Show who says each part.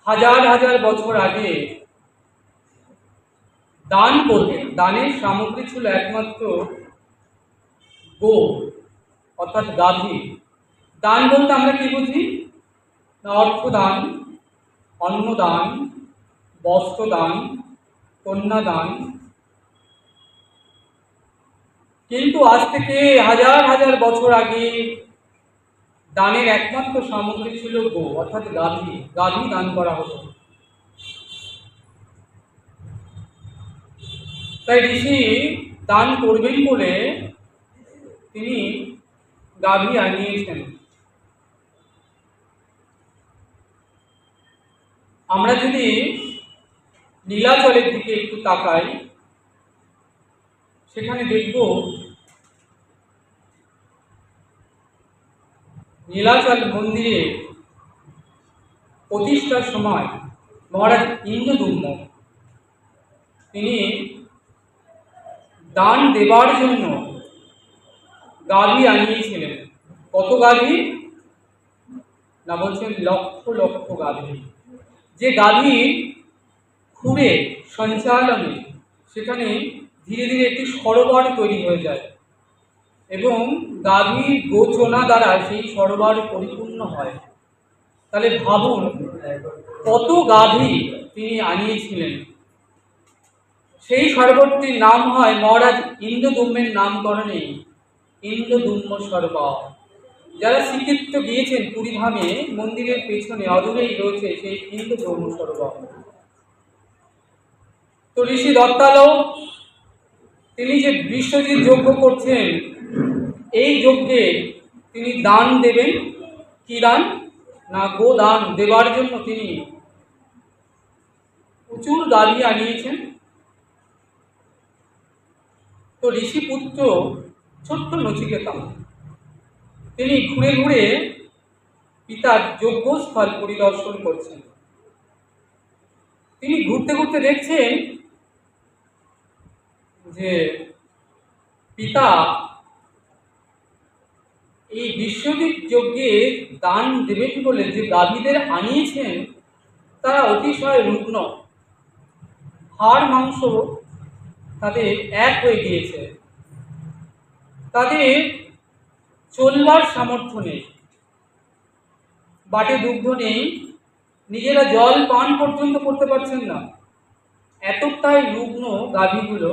Speaker 1: হাজার হাজার বছর আগে দান করতেন। দানের সামগ্রী ছিল একমাত্র গো, অর্থাৎ গাভী। দান বলতে আমরা কি বুঝি? অর্থদান, অন্নদান, বস্ত্রদান, কন্যাদান। কিন্তু আজ থেকে হাজার হাজার বছর আগে দানের একমাত্র সামগ্রী ছিল গো, অর্থাৎ গাভী। গাভী দান করা হতো। তাই ঋষি দান করবেন বলে তিনি গাভী আনিয়েছেন। আমরা যদি নীলাচলের দিকে একটু তাকাই, সেখানে দেখব নীলাচল মন্দিরে প্রতিষ্ঠার সময় মহারাজ ইন্দ্রদুম্ন তিনি দান দেবার জন্য গাভী আনিয়েছিলেন। কত গাভী? না, বলছেন লক্ষ লক্ষ গাভী। যে গাভীর খুঁড়ে সঞ্চালনে সেখানে ধীরে ধীরে একটি সরোবর তৈরি হয়ে যায় এবং গাভীর গোচনা দ্বারা সেই সরোবর পরিপূর্ণ হয়। তাহলে ভাবুন কত গাভী তিনি আনিয়েছিলেন। সেই সরোবরটির নাম হয় মহারাজ ইন্দ্রদুম্নের নামকরণে ইন্দ্রদুম্ন সরোবর। যারা শ্রীক্ষেত্র গিয়েছেন পুরীধামে, মন্দিরের পেছনে অদূরেই রয়েছে সেই ইন্দ্রদুম্ন সরোবর। তো ঋষি দত্তালো তিনি যে বিশ্বজিৎ যজ্ঞ করছেন, এই যজ্ঞে তিনি দান দেবেন। কি দান? না, গোদান দেবার জন্য তিনি প্রচুর গাভী আনিয়েছেন। তো ঋষি পুত্র ছোট্ট নচিকেতা তিনি ঘুরে ঘুরে পিতার যজ্ঞস্থল পরিদর্শন করছেন। তিনি ঘুরতে ঘুরতে দেখছেন যে পিতা এই বিশ্বজিৎ যজ্ঞে দান দেবেন বলে যে গাভীদের আনিয়েছেন তারা অতিশয় রুগ্ন, হাড় মাংস তাদের এক হয়ে গিয়েছে, তাদের চলবার সামর্থ্য নেই, বাটে দুগ্ধ নেই, নিজেরা জল পান পর্যন্ত করতে পারছেন না। এতটাই রুগ্ন গাভীগুলো।